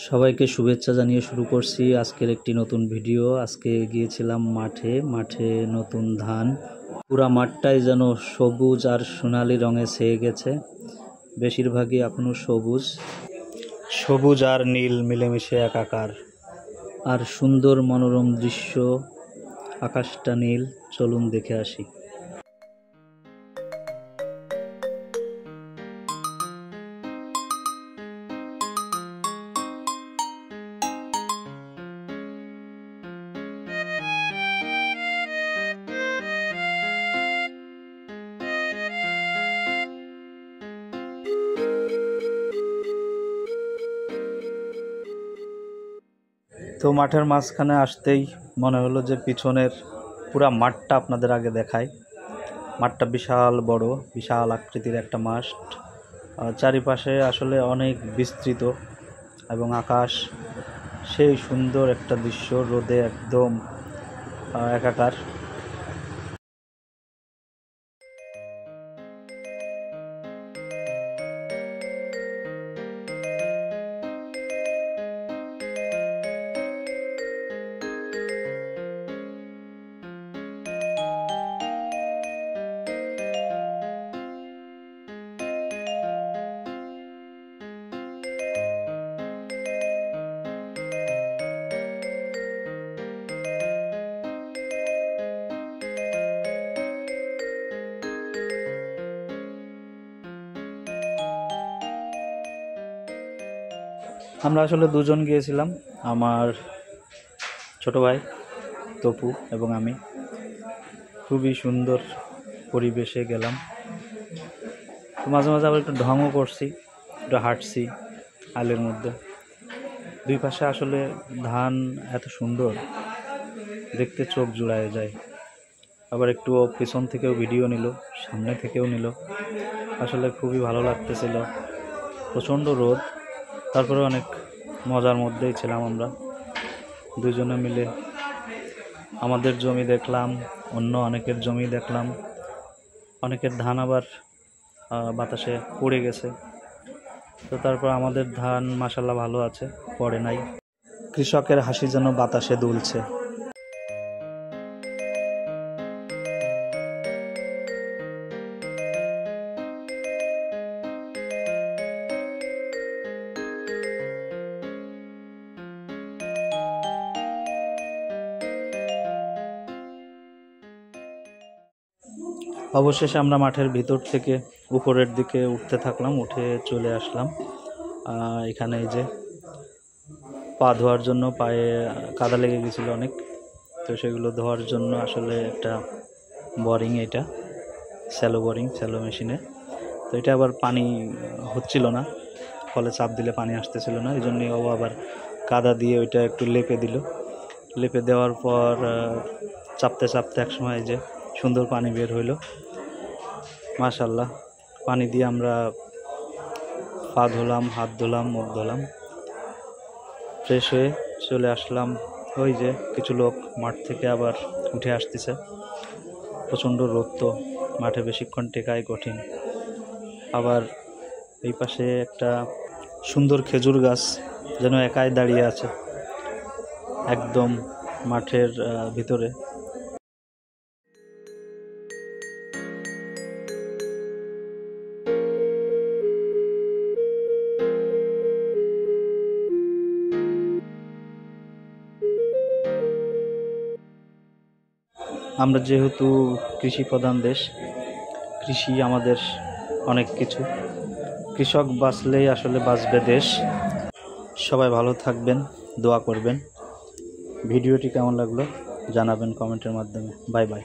সবাইকে শুভেচ্ছা জানিয়ে শুরু করছি আজকের একটি নতুন ভিডিও। আজকে গিয়েছিলাম মাঠে নতুন ধান, পুরা মাঠটাই যেন সবুজ আর সোনালি রঙে ছেয়ে গেছে। বেশিরভাগই এখনো সবুজ আর নীল মিলেমিশে একাকার, আর সুন্দর মনোরম দৃশ্য, আকাশটা নীল। চলুন দেখে আসি। তো মাঠের মাঝখানে আসতেই মনে হলো যে পিছনের পুরা মাঠটা আপনাদের আগে দেখায়। মাঠটা বিশাল বড়, বিশাল আকৃতির একটা মাঠ। চারিপাশে আসলে অনেক বিস্তৃত এবং আকাশ সেই সুন্দর একটা দৃশ্য, রোদে একদম একাকার। আমরা আসলে দুজন গিয়েছিলাম, আমার ছোট ভাই তপু এবং আমি। খুবই সুন্দর পরিবেশে গেলাম। তো মাঝে মাঝে আবার একটু ঢংও করছি, একটু হাঁটছি আলের মধ্যে। দুই পাশে আসলে ধান এত সুন্দর দেখতে, চোখ জুড়ায় যায়। আবার একটু পিছন থেকেও ভিডিও নিল, সামনে থেকেও নিল। আসলে খুবই ভালো লাগতেছিল। প্রচণ্ড রোদ, তারপরে অনেক মজার মধ্যেই ছিলাম আমরা দুজনে মিলে। আমাদের জমি দেখলাম, অন্য অনেকের জমি দেখলাম। অনেকের ধান আবার বাতাসে পড়ে গেছে। তো তারপর আমাদের ধান মাশাআল্লাহ ভালো আছে, পড়ে নাই। কৃষকের হাসি যেন বাতাসে দুলছে। অবশেষে আমরা মাঠের ভিতর থেকে উপরের দিকে উঠতে থাকলাম, উঠে চলে আসলাম এখানে। এই যে পা ধোয়ার জন্য পায়ে কাদা লেগে গেছিল অনেক, তো সেগুলো ধোয়ার জন্য আসলে একটা বোরিং, এটা শ্যালো বোরিং, শ্যালো মেশিনে। তো এটা আবার পানি হচ্ছিল না, ফলে চাপ দিলে পানি আসতেছিল না। এই জন্যই ও আবার কাদা দিয়ে ওইটা একটু লেপে দিল। লেপে দেওয়ার পর চাপতে চাপতে একসময় যে সুন্দর পানি বের হইল মাশাআল্লাহ। পানি দিয়ে আমরা পা ধুলাম, হাত ধুলাম, মুখ ধুলাম, ফ্রেশ হয়ে চলে আসলাম। ওই যে কিছু লোক মাঠ থেকে আবার উঠে আসতেছে। প্রচণ্ড রোদ, তো মাঠে বেশিক্ষণ টেকাই কঠিন। আবার এই পাশে একটা সুন্দর খেজুর গাছ যেন একাই দাঁড়িয়ে আছে একদম মাঠের ভিতরে। আমরা যেহেতু কৃষি প্রধান দেশ, কৃষি আমাদের অনেক কিছু। কৃষক বাঁচলেই আসলে বাঁচবে দেশ। সবাই ভালো থাকবেন, দোয়া করবেন। ভিডিওটি কেমন লাগলো জানাবেন কমেন্টের মাধ্যমে। Bye bye.